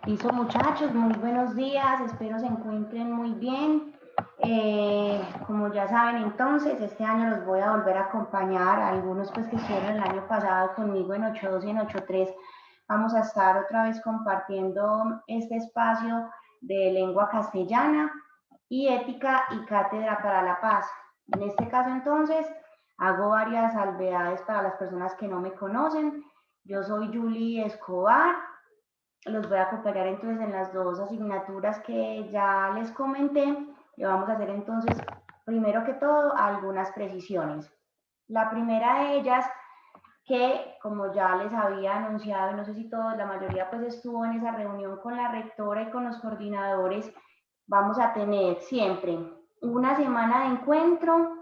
Listo, muchachos, muy buenos días, espero se encuentren muy bien. Como ya saben, entonces, este año los voy a volver a acompañar, a algunos pues que estuvieron el año pasado conmigo en 8.2 y en 8.3. Vamos a estar otra vez compartiendo este espacio de lengua castellana y ética y cátedra para la paz. En este caso, entonces, hago varias salvedades para las personas que no me conocen. Yo soy Julie Escobar. Los voy a acompañar entonces en las dos asignaturas que ya les comenté. Le vamos a hacer entonces, primero que todo, algunas precisiones. La primera de ellas, que como ya les había anunciado, no sé si todos, la mayoría pues estuvo en esa reunión con la rectora y con los coordinadores, vamos a tener siempre una semana de encuentro.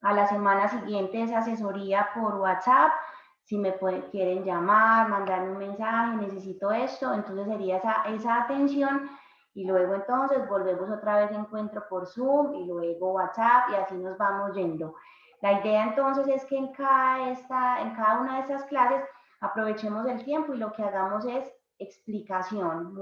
A la semana siguiente es asesoría por WhatsApp. Si me quieren llamar, mandarme un mensaje, necesito esto, entonces sería esa atención. Y luego entonces volvemos otra vez a encuentro por Zoom y luego WhatsApp y así nos vamos yendo. La idea entonces es que en cada una de estas clases aprovechemos el tiempo y lo que hagamos es explicación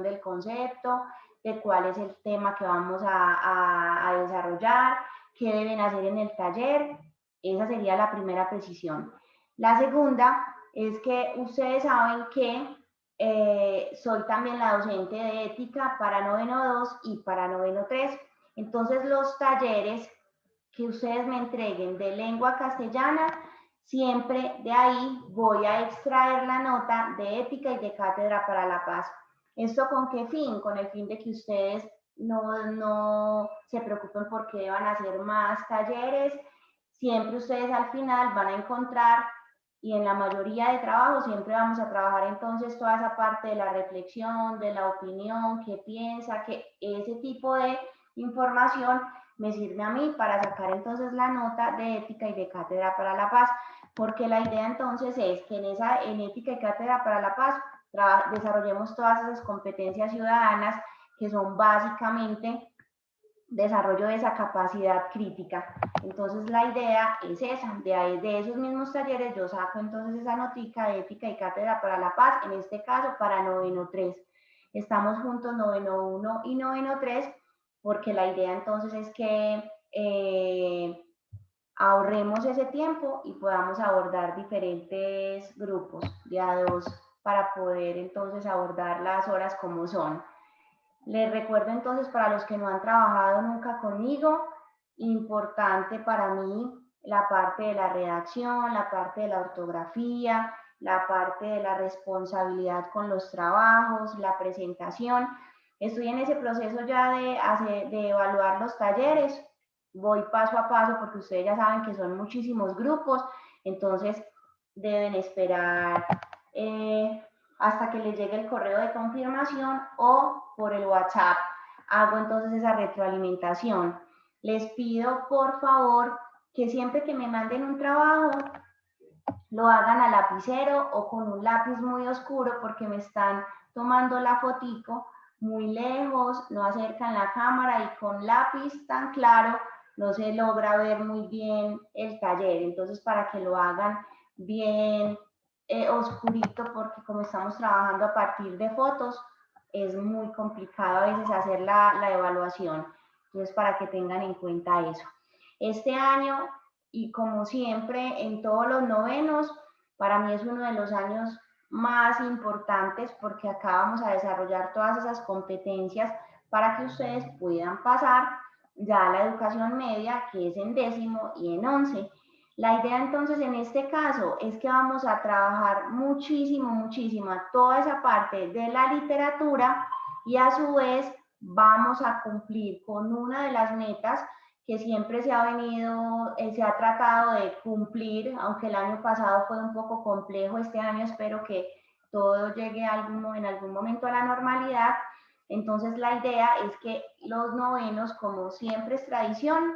del concepto, de cuál es el tema que vamos a desarrollar, qué deben hacer en el taller. Esa sería la primera precisión. La segunda es que ustedes saben que soy también la docente de ética para noveno 2 y para noveno 3. Entonces los talleres que ustedes me entreguen de lengua castellana, siempre de ahí voy a extraer la nota de ética y de cátedra para la paz. ¿Esto con qué fin? Con el fin de que ustedes no se preocupen porque van a hacer más talleres. Siempre ustedes al final van a encontrar, y en la mayoría de trabajos siempre vamos a trabajar entonces toda esa parte de la reflexión, de la opinión, qué piensa, que ese tipo de información me sirve a mí para sacar entonces la nota de ética y de cátedra para la paz, porque la idea entonces es que en ética y cátedra para la paz desarrollemos todas esas competencias ciudadanas que son básicamente desarrollo de esa capacidad crítica. Entonces la idea es esa, de esos mismos talleres yo saco entonces esa notica de ética y cátedra para la paz, en este caso para noveno 3. Estamos juntos noveno 1 y noveno 3 porque la idea entonces es que ahorremos ese tiempo y podamos abordar diferentes grupos de a dos para poder entonces abordar las horas como son. Les recuerdo entonces para los que no han trabajado nunca conmigo, importante para mí la parte de la redacción, la parte de la ortografía, la parte de la responsabilidad con los trabajos, la presentación. Estoy en ese proceso ya de evaluar los talleres. Voy paso a paso porque ustedes ya saben que son muchísimos grupos, entonces deben esperar hasta que les llegue el correo de confirmación o por el WhatsApp. Hago entonces esa retroalimentación. Les pido por favor que siempre que me manden un trabajo lo hagan a lapicero o con un lápiz muy oscuro porque me están tomando la fotico muy lejos, no acercan la cámara y con lápiz tan claro no se logra ver muy bien el taller. Entonces para que lo hagan bien oscurito, porque como estamos trabajando a partir de fotos es muy complicado a veces hacer la evaluación. Entonces para que tengan en cuenta eso. Este año, y como siempre en todos los novenos, para mí es uno de los años más importantes porque acá vamos a desarrollar todas esas competencias para que ustedes puedan pasar ya a la educación media, que es en 10º y en 11. La idea entonces en este caso es que vamos a trabajar muchísimo toda esa parte de la literatura y a su vez vamos a cumplir con una de las metas que siempre se ha tratado de cumplir, aunque el año pasado fue un poco complejo. Este año espero que todo llegue en algún momento a la normalidad. Entonces la idea es que los novenos, como siempre es tradición,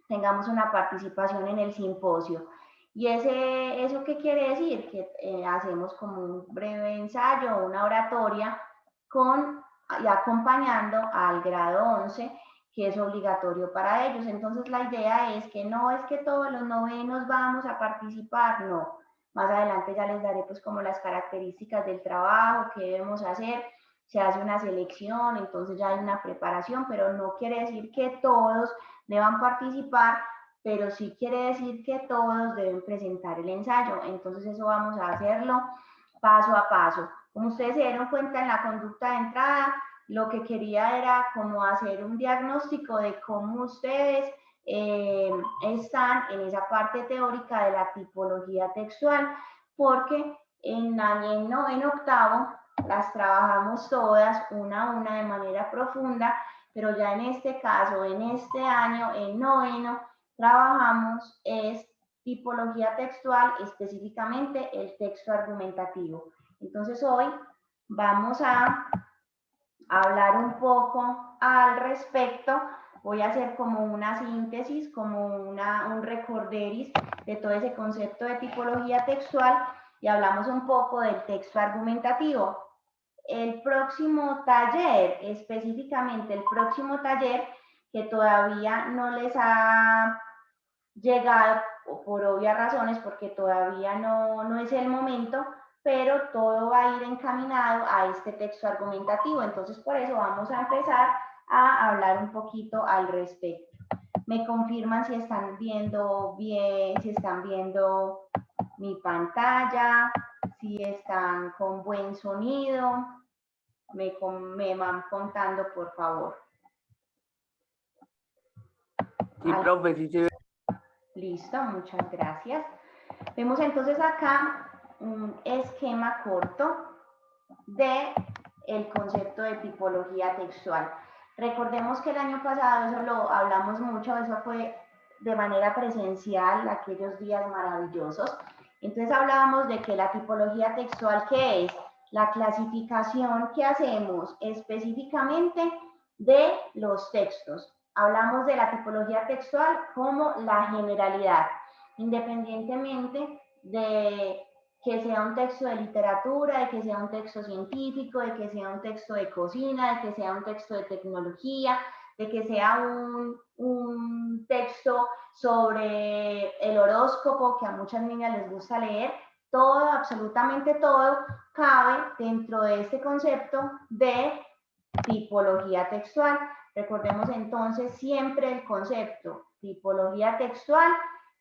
tengamos una participación en el simposio. ¿Y eso qué quiere decir? Que hacemos como un breve ensayo, una oratoria y acompañando al grado 11, que es obligatorio para ellos. Entonces la idea es que no es que todos los novenos vamos a participar, no. Más adelante ya les daré pues como las características del trabajo, qué debemos hacer. Se hace una selección, entonces ya hay una preparación, pero no quiere decir que todos deban participar, pero sí quiere decir que todos deben presentar el ensayo. Entonces eso vamos a hacerlo paso a paso. Como ustedes se dieron cuenta en la conducta de entrada, lo que quería era como hacer un diagnóstico de cómo ustedes están en esa parte teórica de la tipología textual, porque en octavo las trabajamos todas una a una de manera profunda, pero ya en este caso, en este año, en noveno, trabajamos es tipología textual, específicamente el texto argumentativo. Entonces hoy vamos a hablar un poco al respecto. Voy a hacer como una síntesis, como un recorderis de todo ese concepto de tipología textual y hablamos un poco del texto argumentativo. El próximo taller, específicamente el próximo taller, que todavía no les ha llegado por obvias razones, porque todavía no es el momento, pero todo va a ir encaminado a este texto argumentativo. Entonces, por eso vamos a empezar a hablar un poquito al respecto. Me confirman si están viendo bien, si están viendo mi pantalla, si están con buen sonido. Me van contando, por favor. Sí, profe, sí se ve. Listo, muchas gracias. Vemos entonces acá un esquema corto de el concepto de tipología textual. Recordemos que el año pasado eso lo hablamos mucho, eso fue de manera presencial, aquellos días maravillosos. Entonces hablábamos de que la tipología textual, ¿qué es? La clasificación que hacemos específicamente de los textos. Hablamos de la tipología textual como la generalidad, independientemente de que sea un texto de literatura, de que sea un texto científico, de que sea un texto de cocina, de que sea un texto de tecnología, de que sea un texto sobre el horóscopo que a muchas niñas les gusta leer. Todo, absolutamente todo, cabe dentro de este concepto de tipología textual. Recordemos entonces siempre el concepto tipología textual,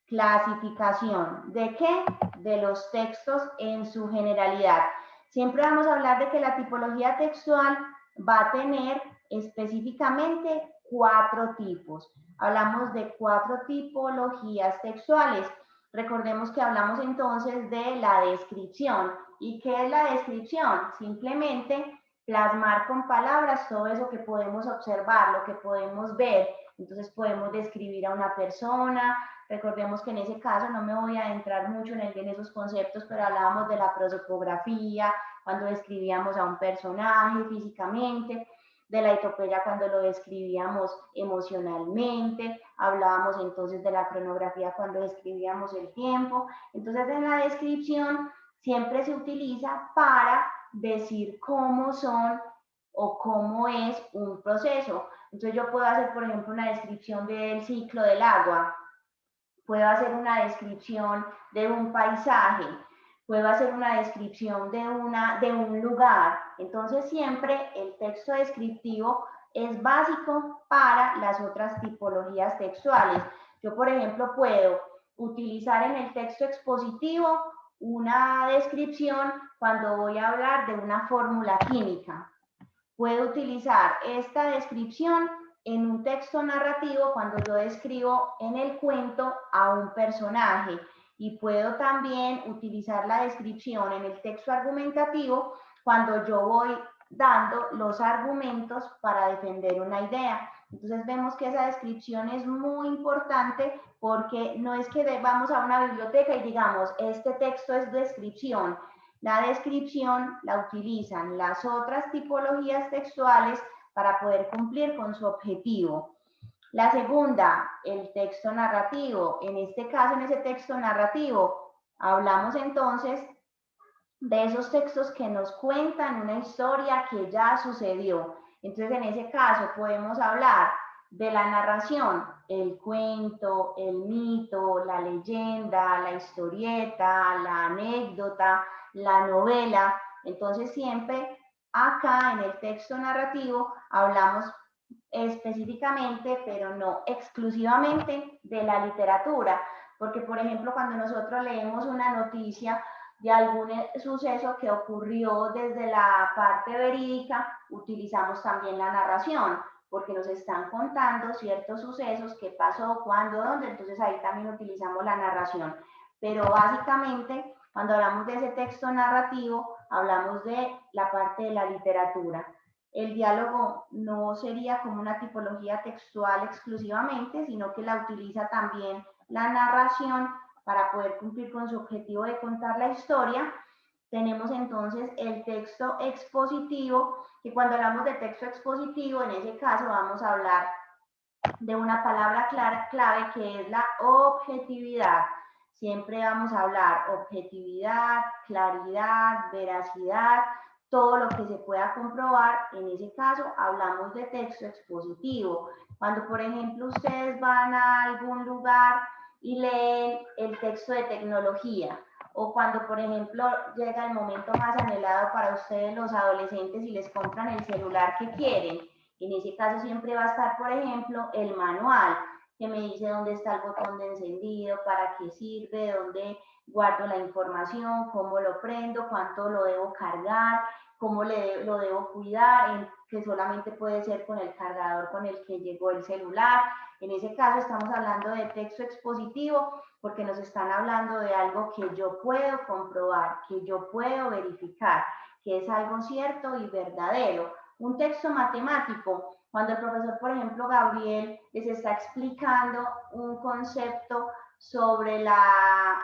clasificación. ¿De qué? De los textos en su generalidad. Siempre vamos a hablar de que la tipología textual va a tener específicamente 4 tipos. Hablamos de 4 tipologías textuales. Recordemos que hablamos entonces de la descripción. ¿Y qué es la descripción? Simplemente plasmar con palabras todo eso que podemos observar, lo que podemos ver. Entonces podemos describir a una persona. Recordemos que en ese caso no me voy a adentrar mucho en esos conceptos, pero hablábamos de la prosopografía, cuando describíamos a un personaje físicamente, de la etopeya cuando lo describíamos emocionalmente, hablábamos entonces de la cronografía cuando describíamos el tiempo. Entonces en la descripción siempre se utiliza para decir cómo son o cómo es un proceso. Entonces yo puedo hacer, por ejemplo, una descripción del ciclo del agua, puedo hacer una descripción de un paisaje, puedo hacer una descripción de un lugar. Entonces siempre el texto descriptivo es básico para las otras tipologías textuales. Yo, por ejemplo, puedo utilizar en el texto expositivo una descripción cuando voy a hablar de una fórmula química. Puedo utilizar esta descripción en un texto narrativo cuando yo describo en el cuento a un personaje, y puedo también utilizar la descripción en el texto argumentativo cuando yo voy dando los argumentos para defender una idea. Entonces vemos que esa descripción es muy importante, porque no es que vamos a una biblioteca y digamos, este texto es descripción. La descripción la utilizan las otras tipologías textuales para poder cumplir con su objetivo. La segunda, el texto narrativo. En este caso, en ese texto narrativo, hablamos entonces de esos textos que nos cuentan una historia que ya sucedió. Entonces, en ese caso, podemos hablar de la narración, el cuento, el mito, la leyenda, la historieta, la anécdota, la novela. Entonces siempre acá en el texto narrativo hablamos específicamente, pero no exclusivamente, de la literatura, porque por ejemplo cuando nosotros leemos una noticia de algún suceso que ocurrió desde la parte verídica, utilizamos también la narración, porque nos están contando ciertos sucesos, qué pasó, cuándo, dónde, entonces ahí también utilizamos la narración. Pero básicamente, cuando hablamos de ese texto narrativo, hablamos de la parte de la literatura. El diálogo no sería como una tipología textual exclusivamente, sino que la utiliza también la narración para poder cumplir con su objetivo de contar la historia. Tenemos entonces el texto expositivo, que cuando hablamos de texto expositivo, en ese caso vamos a hablar de una palabra clave que es la objetividad. Siempre vamos a hablar objetividad, claridad, veracidad, todo lo que se pueda comprobar. En ese caso hablamos de texto expositivo. Cuando por ejemplo ustedes van a algún lugar y leen el texto de tecnología, o cuando por ejemplo llega el momento más anhelado para ustedes los adolescentes y les compran el celular que quieren, en ese caso siempre va a estar, por ejemplo, el manual, que me dice dónde está el botón de encendido, para qué sirve, dónde guardo la información, cómo lo prendo, cuánto lo debo cargar, cómo lo debo cuidar, que solamente puede ser con el cargador con el que llegó el celular. En ese caso estamos hablando de texto expositivo porque nos están hablando de algo que yo puedo comprobar, que yo puedo verificar, que es algo cierto y verdadero. Un texto matemático, cuando el profesor, por ejemplo, Gabriel, les está explicando un concepto sobre la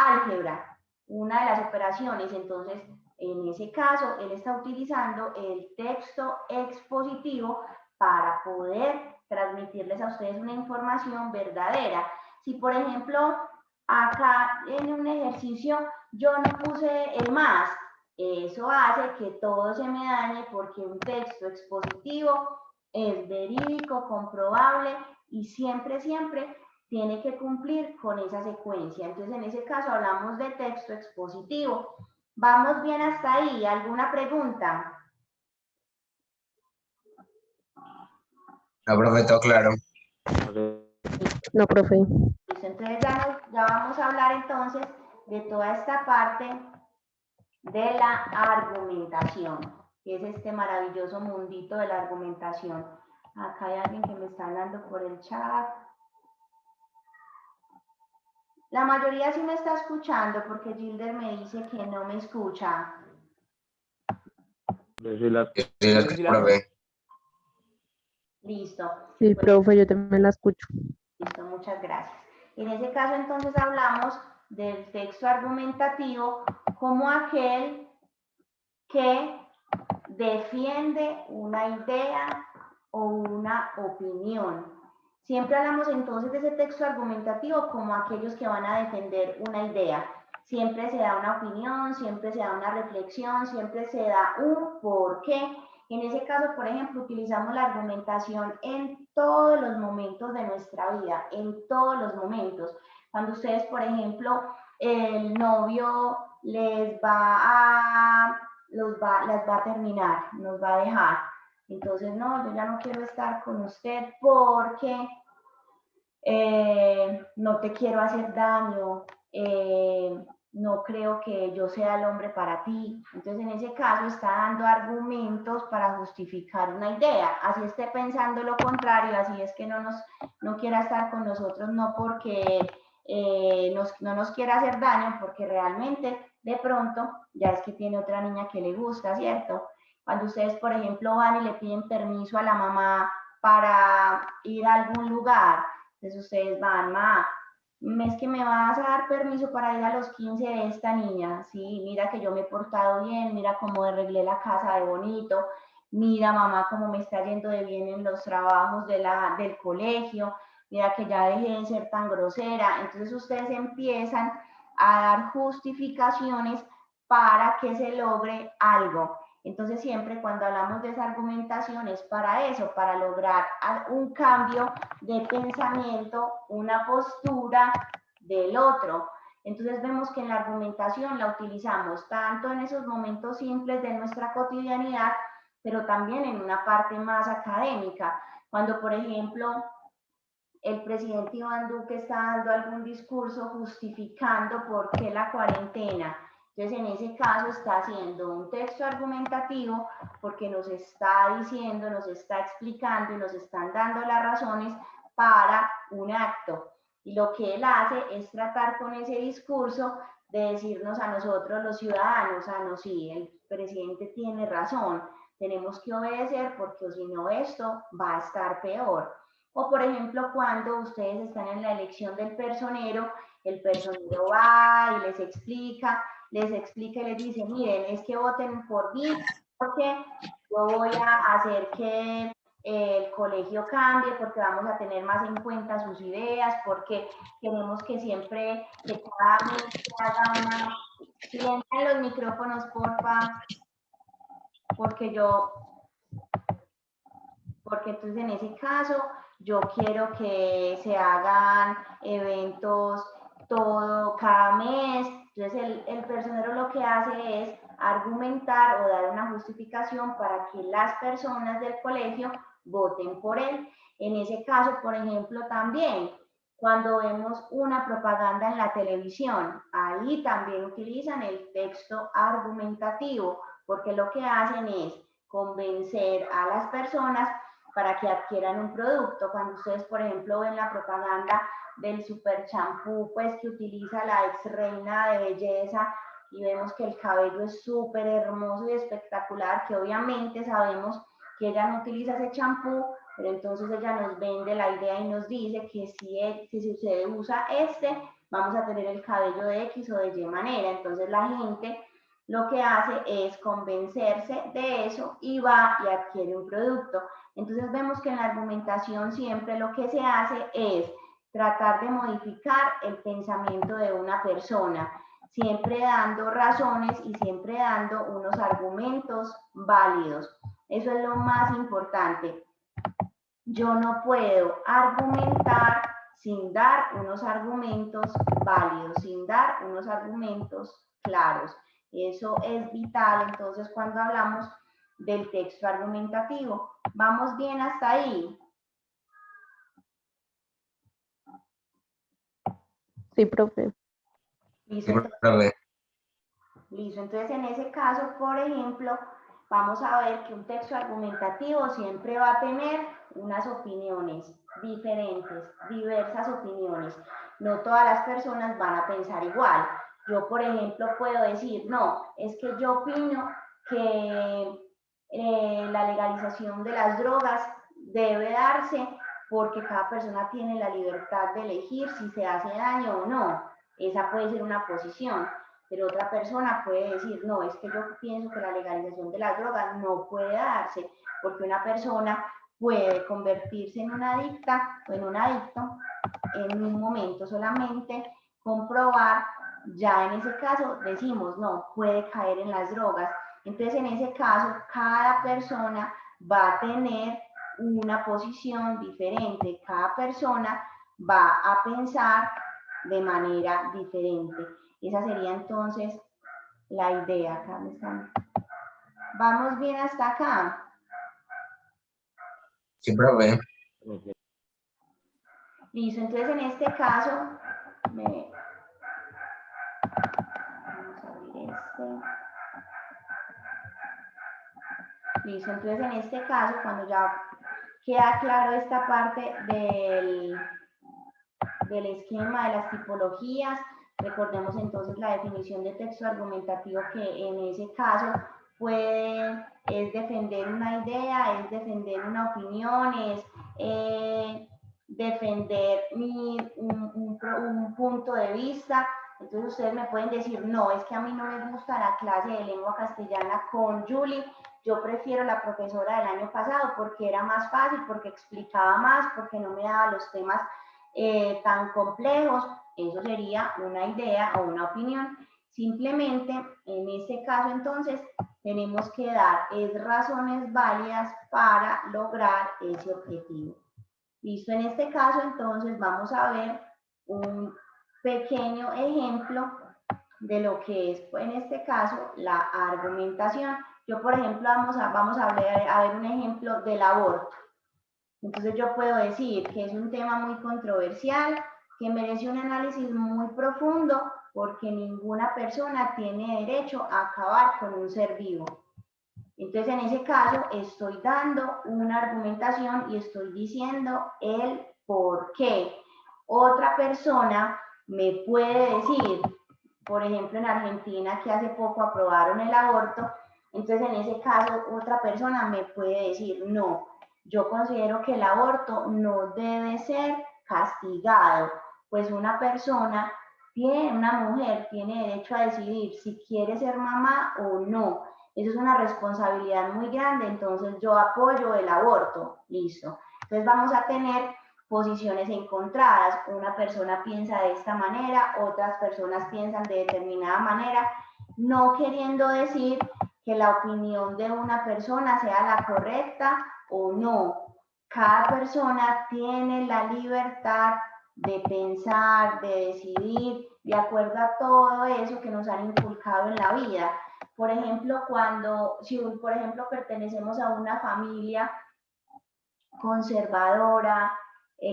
álgebra, una de las operaciones, entonces, en ese caso, él está utilizando el texto expositivo para poder transmitirles a ustedes una información verdadera. Si, por ejemplo, acá en un ejercicio yo no puse el más, eso hace que todo se me dañe porque un texto expositivo es verídico, comprobable y siempre, siempre tiene que cumplir con esa secuencia. Entonces, en ese caso hablamos de texto expositivo. ¿Vamos bien hasta ahí? ¿Alguna pregunta? No, profe, todo claro. No, profe. Entonces ya vamos a hablar entonces de toda esta parte de la argumentación, que es este maravilloso mundito de la argumentación. Acá hay alguien que me está hablando por el chat. La mayoría sí me está escuchando porque Gilder me dice que no me escucha. Profe. Listo. Sí, profe, yo también la escucho. Listo, muchas gracias. En ese caso entonces hablamos del texto argumentativo como aquel que defiende una idea o una opinión. Siempre hablamos entonces de ese texto argumentativo como aquellos que van a defender una idea. Siempre se da una opinión, siempre se da una reflexión, siempre se da un porqué. En ese caso, por ejemplo, utilizamos la argumentación en todos los momentos de nuestra vida, en todos los momentos. Cuando ustedes, por ejemplo, el novio las va a terminar, nos va a dejar. Entonces, no, yo ya no quiero estar con usted porque no te quiero hacer daño, no creo que yo sea el hombre para ti. Entonces, en ese caso, está dando argumentos para justificar una idea. Así esté pensando lo contrario, así es que no quiera estar con nosotros, no porque no nos quiera hacer daño, porque realmente de pronto ya es que tiene otra niña que le gusta, ¿cierto? Cuando ustedes, por ejemplo, van y le piden permiso a la mamá para ir a algún lugar, entonces ustedes van, ma, es que me vas a dar permiso para ir a los 15 de esta niña, sí, mira que yo me he portado bien, mira cómo arreglé la casa de bonito, mira mamá cómo me está yendo de bien en los trabajos del colegio, mira que ya dejé de ser tan grosera. Entonces ustedes empiezan a dar justificaciones para que se logre algo. Entonces siempre cuando hablamos de esa argumentación es para eso, para lograr un cambio de pensamiento, una postura del otro. Entonces vemos que en la argumentación la utilizamos tanto en esos momentos simples de nuestra cotidianidad, pero también en una parte más académica. Cuando, por ejemplo, el presidente Iván Duque está dando algún discurso justificando por qué la cuarentena. Entonces, en ese caso está haciendo un texto argumentativo porque nos está diciendo, nos está explicando y nos están dando las razones para un acto. Y lo que él hace es tratar con ese discurso de decirnos a nosotros los ciudadanos, no, sí, el presidente tiene razón, tenemos que obedecer porque si no esto va a estar peor. O por ejemplo, cuando ustedes están en la elección del personero, el personero va y les explica y les dice, miren, es que voten por mí porque yo voy a hacer que el colegio cambie, porque vamos a tener más en cuenta sus ideas, porque queremos que siempre, que cada mes se haga una... Silencio los micrófonos, porfa, porque entonces en ese caso yo quiero que se hagan eventos cada mes. Entonces el personero lo que hace es argumentar o dar una justificación para que las personas del colegio voten por él. En ese caso, por ejemplo, también cuando vemos una propaganda en la televisión, ahí también utilizan el texto argumentativo, porque lo que hacen es convencer a las personas para que adquieran un producto. Cuando ustedes, por ejemplo, ven la propaganda del super champú, pues que utiliza la ex reina de belleza y vemos que el cabello es súper hermoso y espectacular, que obviamente sabemos que ella no utiliza ese champú, pero entonces ella nos vende la idea y nos dice que si usted usa vamos a tener el cabello de X o de Y manera. Entonces la gente lo que hace es convencerse de eso y va y adquiere un producto. Entonces vemos que en la argumentación siempre lo que se hace es tratar de modificar el pensamiento de una persona, siempre dando razones y siempre dando unos argumentos válidos. Eso es lo más importante. Yo no puedo argumentar sin dar unos argumentos válidos, sin dar unos argumentos claros. Eso es vital, entonces, cuando hablamos del texto argumentativo. ¿Vamos bien hasta ahí? Sí, profe. Listo, entonces, entonces en ese caso, por ejemplo, vamos a ver que un texto argumentativo siempre va a tener unas opiniones diferentes, diversas opiniones. No todas las personas van a pensar igual. Yo, por ejemplo, puedo decir, no, es que yo opino que la legalización de las drogas debe darse porque cada persona tiene la libertad de elegir si se hace daño o no. Esa puede ser una posición, pero otra persona puede decir, no, es que yo pienso que la legalización de las drogas no puede darse porque una persona puede convertirse en una adicta o en un adicto en un momento, solamente comprobar, ya en ese caso decimos, no, puede caer en las drogas. Entonces, en ese caso, cada persona va a tener una posición diferente, cada persona va a pensar de manera diferente. Esa sería entonces la idea. Acá me están... ¿Vamos bien hasta acá? Sí, profe. Listo, entonces en este caso, vamos a abrir Listo, entonces en este caso, cuando ya queda claro esta parte del esquema de las tipologías, recordemos entonces la definición de texto argumentativo, que en ese caso es defender una idea, es defender una opinión, es defender un punto de vista. Entonces ustedes me pueden decir, no, es que a mí no me gusta la clase de lengua castellana con Julie, yo prefiero la profesora del año pasado porque era más fácil, porque explicaba más, porque no me daba los temas tan complejos. Eso sería una idea o una opinión. Simplemente, en este caso entonces, tenemos que dar razones válidas para lograr ese objetivo. Listo, en este caso entonces vamos a ver un pequeño ejemplo de lo que es, en este caso, la argumentación. Yo, por ejemplo, vamos a ver un ejemplo del aborto. Entonces yo puedo decir que es un tema muy controversial, que merece un análisis muy profundo, porque ninguna persona tiene derecho a acabar con un ser vivo. Entonces, en ese caso, estoy dando una argumentación y estoy diciendo el por qué. Otra persona me puede decir, por ejemplo, en Argentina, que hace poco aprobaron el aborto, entonces en ese caso otra persona me puede decir, no, yo considero que el aborto no debe ser castigado, pues una persona una mujer tiene derecho a decidir si quiere ser mamá o no. Eso es una responsabilidad muy grande, entonces yo apoyo el aborto, listo. Entonces vamos a tener posiciones encontradas. Una persona piensa de esta manera, otras personas piensan de determinada manera, no queriendo decir que la opinión de una persona sea la correcta o no. Cada persona tiene la libertad de pensar, de decidir, de acuerdo a todo eso que nos han inculcado en la vida. Por ejemplo, si por ejemplo pertenecemos a una familia conservadora,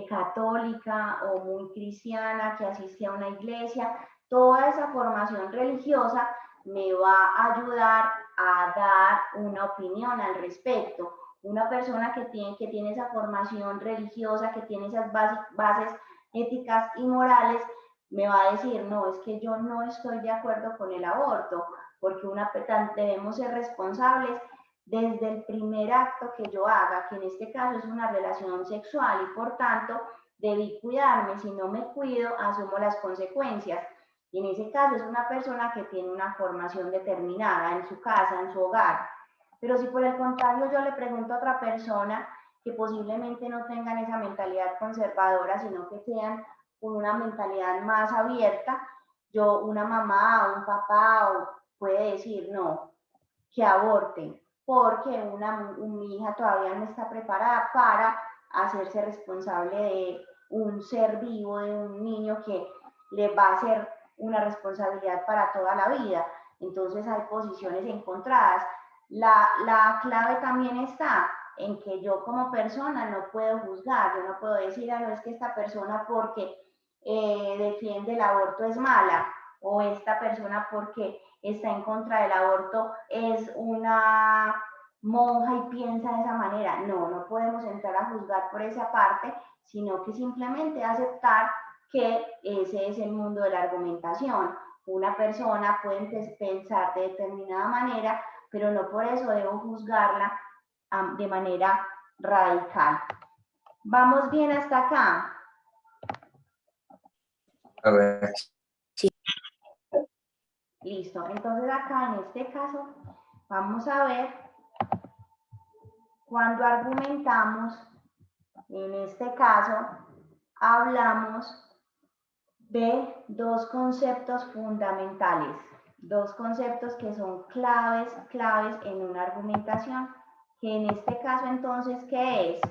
católica o muy cristiana, que asiste a una iglesia, toda esa formación religiosa me va a ayudar a dar una opinión al respecto. Una persona que tiene esa formación religiosa, que tiene esas bases éticas y morales, me va a decir, no, es que yo no estoy de acuerdo con el aborto, porque debemos ser responsables desde el primer acto que yo haga, que en este caso es una relación sexual y por tanto debí cuidarme. Si no me cuido, asumo las consecuencias. Y en ese caso es una persona que tiene una formación determinada en su casa, en su hogar. Pero si por el contrario yo le pregunto a otra persona que posiblemente no tengan esa mentalidad conservadora, sino que sean con una mentalidad más abierta, una mamá o un papá puede decir, no, que aborten, porque mi hija todavía no está preparada para hacerse responsable de un ser vivo, de un niño que le va a ser una responsabilidad para toda la vida. Entonces hay posiciones encontradas. La clave también está en que yo como persona no puedo juzgar, yo no puedo decir, no, es que esta persona porque defiende el aborto es mala, o esta persona porque está en contra del aborto es una monja y piensa de esa manera. No, no podemos entrar a juzgar por esa parte, sino que simplemente aceptar que ese es el mundo de la argumentación. Una persona puede pensar de determinada manera, pero no por eso debo juzgarla de manera radical. ¿Vamos bien hasta acá? A ver. Listo, entonces acá en este caso vamos a ver cuando argumentamos, en este caso hablamos de dos conceptos fundamentales, dos conceptos que son claves en una argumentación, que en este caso entonces, ¿qué es?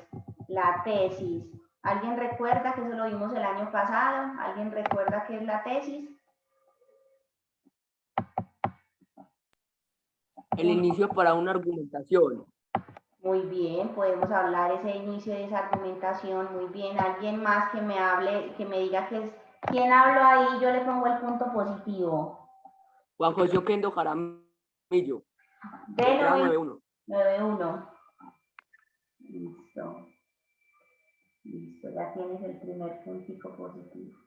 La tesis. ¿Alguien recuerda que eso lo vimos el año pasado? ¿Alguien recuerda qué es la tesis? El inicio para una argumentación. Muy bien, podemos hablar ese inicio de esa argumentación. Muy bien, alguien más que me hable, que me diga que es, ¿quién habló ahí? Yo le pongo el punto positivo. Juan José Oquendo Jaramillo. De 91. 91. Listo. Listo, ya tienes el primer puntico positivo.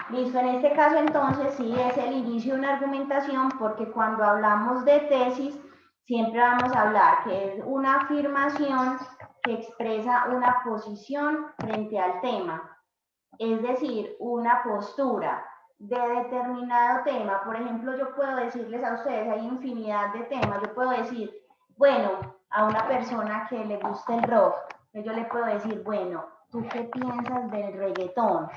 Listo, en este caso entonces sí es el inicio de una argumentación, porque cuando hablamos de tesis siempre vamos a hablar que es una afirmación que expresa una posición frente al tema, es decir, una postura de determinado tema. Por ejemplo, yo puedo decirles a ustedes, hay infinidad de temas, yo puedo decir, bueno, a una persona que le gusta el rock, yo le puedo decir, bueno, ¿tú qué piensas del reggaetón?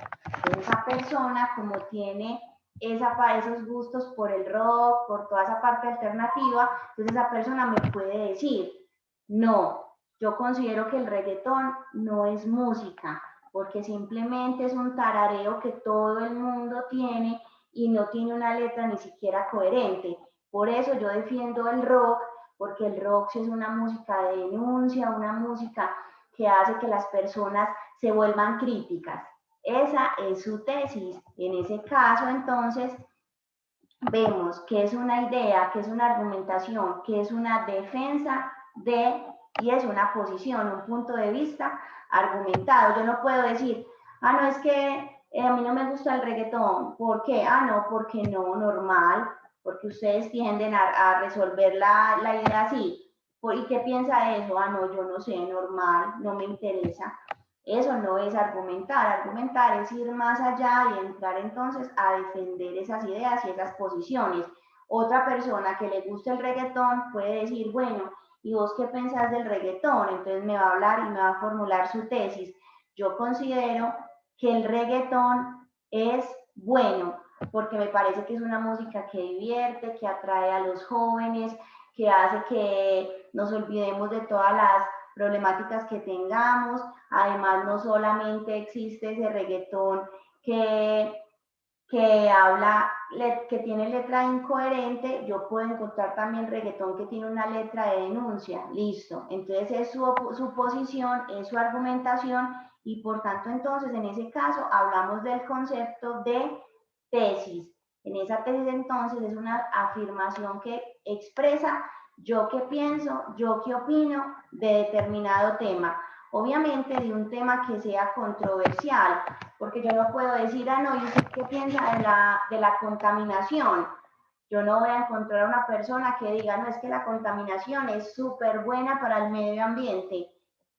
Esa persona, como tiene esos gustos por el rock, por toda esa parte alternativa, entonces esa persona me puede decir, no, yo considero que el reggaetón no es música, porque simplemente es un tarareo que todo el mundo tiene y no tiene una letra ni siquiera coherente. Por eso yo defiendo el rock, porque el rock sí es una música de denuncia, una música que hace que las personas se vuelvan críticas. Esa es su tesis. En ese caso, entonces, vemos que es una idea, que es una argumentación, que es una defensa de, y es una posición, un punto de vista argumentado. Yo no puedo decir, no, es que a mí no me gusta el reggaetón. ¿Por qué? No, porque no, normal, porque ustedes tienden a resolver la idea así. ¿Y qué piensa de eso? No, yo no sé, normal, no me interesa. Eso no es argumentar. Argumentar es ir más allá y entrar entonces a defender esas ideas y esas posiciones. Otra persona que le guste el reggaetón puede decir, bueno, ¿y vos qué pensás del reggaetón? Entonces me va a hablar y me va a formular su tesis. Yo considero que el reggaetón es bueno porque me parece que es una música que divierte, que atrae a los jóvenes, que hace que nos olvidemos de todas las problemáticas que tengamos. Además, no solamente existe ese reggaetón que habla, que tiene letra incoherente, yo puedo encontrar también reggaetón que tiene una letra de denuncia, listo. Entonces es su posición, es su argumentación y por tanto entonces en ese caso hablamos del concepto de tesis. En esa tesis entonces es una afirmación que expresa yo qué pienso, yo qué opino de determinado tema. Obviamente de un tema que sea controversial, porque yo no puedo decir, no, ¿y usted qué piensa de la contaminación? Yo no voy a encontrar a una persona que diga, no, es que la contaminación es súper buena para el medio ambiente.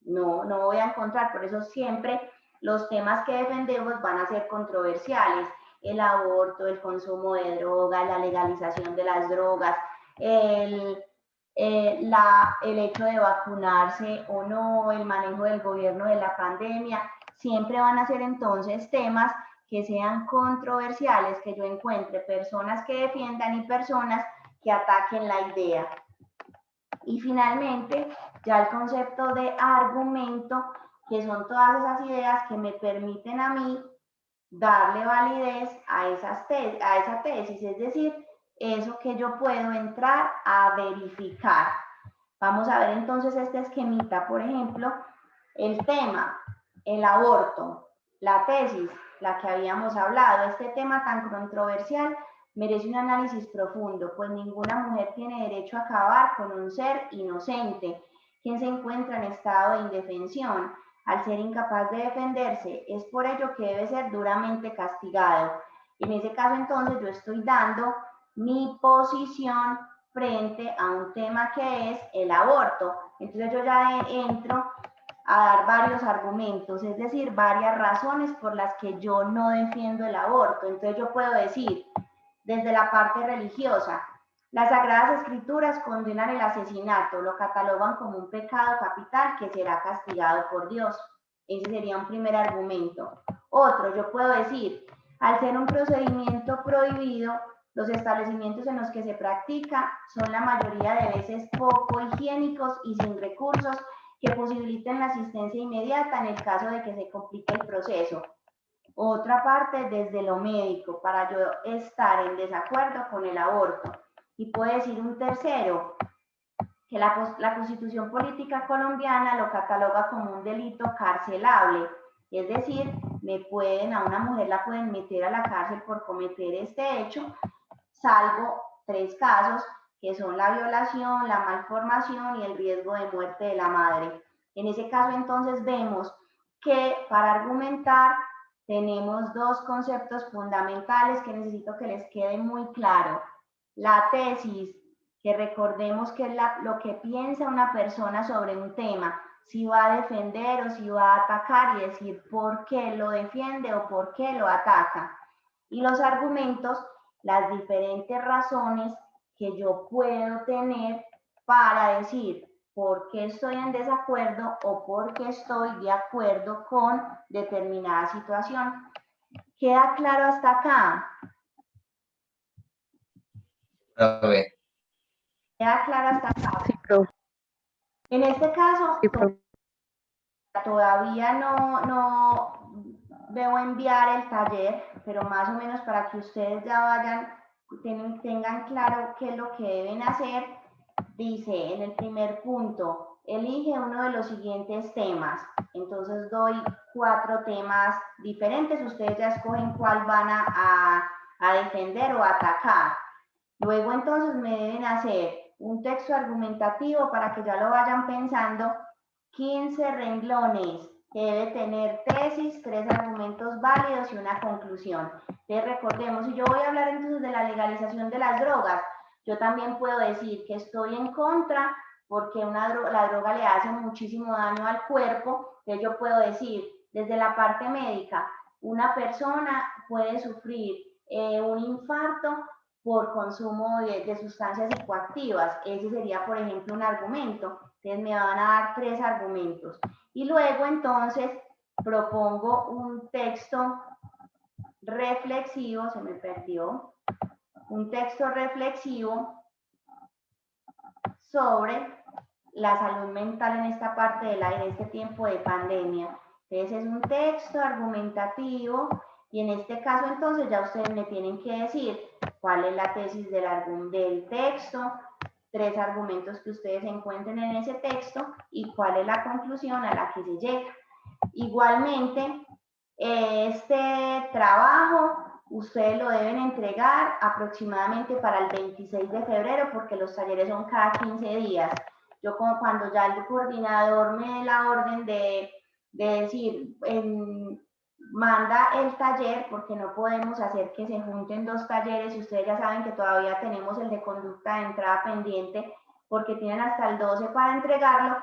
No, no voy a encontrar, por eso siempre los temas que defendemos van a ser controversiales. El aborto, el consumo de drogas, la legalización de las drogas, el hecho de vacunarse o no, el manejo del gobierno de la pandemia, siempre van a ser entonces temas que sean controversiales, que yo encuentre personas que defiendan y personas que ataquen la idea. Y finalmente, ya el concepto de argumento, que son todas esas ideas que me permiten a mí darle validez a esa tesis, es decir, eso que yo puedo entrar a verificar. Vamos a ver entonces este esquemita, por ejemplo, el tema, el aborto, la tesis, la que habíamos hablado, este tema tan controversial merece un análisis profundo, pues ninguna mujer tiene derecho a acabar con un ser inocente, quien se encuentra en estado de indefensión, al ser incapaz de defenderse. Es por ello que debe ser duramente castigado. En ese caso, entonces, yo estoy dando mi posición frente a un tema que es el aborto. Entonces, yo ya entro a dar varios argumentos, es decir, varias razones por las que yo no defiendo el aborto. Entonces, yo puedo decir, desde la parte religiosa, las Sagradas Escrituras condenan el asesinato, lo catalogan como un pecado capital que será castigado por Dios. Ese sería un primer argumento. Otro, yo puedo decir, al ser un procedimiento prohibido, los establecimientos en los que se practica son la mayoría de veces poco higiénicos y sin recursos que posibiliten la asistencia inmediata en el caso de que se complique el proceso. Otra parte desde lo médico, para yo estar en desacuerdo con el aborto. Y puede decir un tercero, que la Constitución Política Colombiana lo cataloga como un delito carcelable, es decir, a una mujer la pueden meter a la cárcel por cometer este hecho, salvo 3 casos, que son la violación, la malformación y el riesgo de muerte de la madre. En ese caso, entonces, vemos que para argumentar tenemos 2 conceptos fundamentales que necesito que les quede muy claro. La tesis, que recordemos que es lo que piensa una persona sobre un tema, si va a defender o si va a atacar y decir por qué lo defiende o por qué lo ataca. Y los argumentos, las diferentes razones que yo puedo tener para decir por qué estoy en desacuerdo o por qué estoy de acuerdo con determinada situación. ¿Queda claro hasta acá? Profe, ¿Queda claro hasta acá? Sí, profe. En este caso, Sí, profe. todavía no debo enviar el taller, pero más o menos para que ustedes ya vayan, tengan claro qué es lo que deben hacer. Dice en el primer punto, elige uno de los siguientes temas. Entonces doy 4 temas diferentes, ustedes ya escogen cuál van a defender o atacar. Luego entonces me deben hacer un texto argumentativo para que ya lo vayan pensando, 15 renglones, que debe tener tesis, 3 argumentos válidos y una conclusión. Entonces recordemos, si yo voy a hablar entonces de la legalización de las drogas, yo también puedo decir que estoy en contra porque la droga le hace muchísimo daño al cuerpo. Entonces yo puedo decir, desde la parte médica, una persona puede sufrir un infarto por consumo de sustancias psicoactivas. Ese sería, por ejemplo, un argumento. Entonces me van a dar 3 argumentos. Y luego entonces propongo un texto reflexivo, se me perdió, un texto reflexivo sobre la salud mental en esta parte en este tiempo de pandemia. Entonces es un texto argumentativo y en este caso entonces ya ustedes me tienen que decir cuál es la tesis del texto, 3 argumentos que ustedes encuentren en ese texto y cuál es la conclusión a la que se llega. Igualmente, este trabajo ustedes lo deben entregar aproximadamente para el 26 de febrero porque los talleres son cada 15 días. Yo como cuando ya el coordinador me dé la orden de decir, manda el taller, porque no podemos hacer que se junten 2 talleres y ustedes ya saben que todavía tenemos el de conducta de entrada pendiente porque tienen hasta el 12 para entregarlo.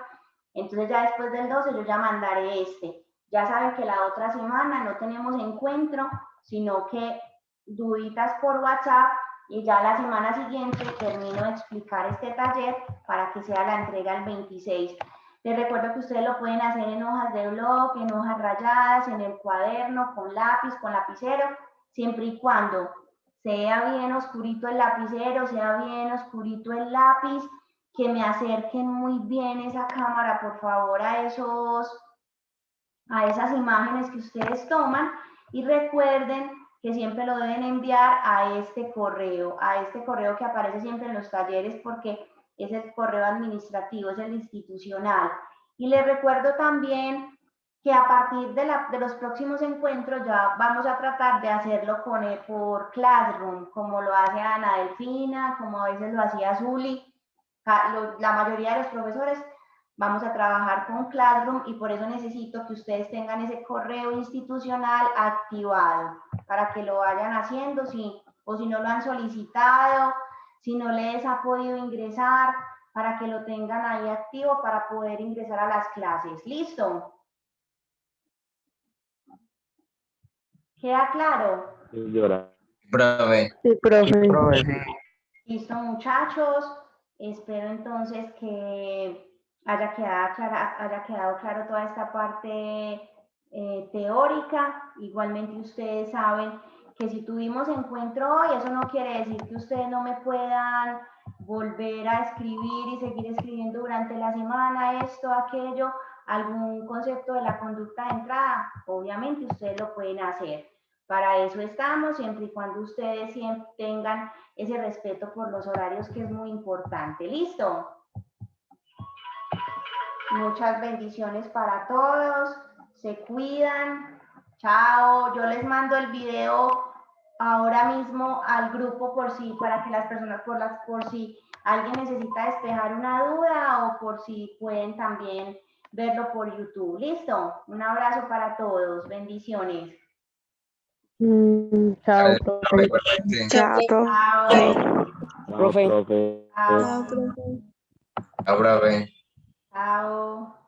Entonces ya después del 12 yo ya mandaré este. Ya saben que la otra semana no tenemos encuentro, sino que duditas por WhatsApp y ya la semana siguiente termino de explicar este taller para que sea la entrega el 26. Les recuerdo que ustedes lo pueden hacer en hojas de blog, en hojas rayadas, en el cuaderno, con lápiz, con lapicero, siempre y cuando sea bien oscurito el lapicero, sea bien oscurito el lápiz, que me acerquen muy bien esa cámara, por favor, a esas imágenes que ustedes toman y recuerden que siempre lo deben enviar a este correo que aparece siempre en los talleres porque es el correo administrativo, es el institucional. Y les recuerdo también que a partir de los próximos encuentros ya vamos a tratar de hacerlo por Classroom, como lo hace Ana Delfina, como a veces lo hacía Zuli. La mayoría de los profesores vamos a trabajar con Classroom y por eso necesito que ustedes tengan ese correo institucional activado para que lo vayan haciendo, o si no lo han solicitado, si no les ha podido ingresar, para que lo tengan ahí activo para poder ingresar a las clases. ¿Listo? ¿Queda claro? profe, Sí, profe. Listo, muchachos. Espero entonces que haya quedado claro toda esta parte teórica. Igualmente ustedes saben que si tuvimos encuentro hoy, eso no quiere decir que ustedes no me puedan volver a escribir y seguir escribiendo durante la semana esto, aquello, algún concepto de la conducta de entrada. Obviamente ustedes lo pueden hacer. Para eso estamos, siempre y cuando ustedes siempre tengan ese respeto por los horarios, que es muy importante. ¿Listo? Muchas bendiciones para todos. Se cuidan. Chao. Yo les mando el video ahora mismo al grupo para que las personas, por si alguien necesita despejar una duda o por si pueden también verlo por YouTube. ¿Listo? Un abrazo para todos. Bendiciones. Chao, profe, profe. igualmente. Chao, Chao. Profe. Chao. Chao, profe. Chao.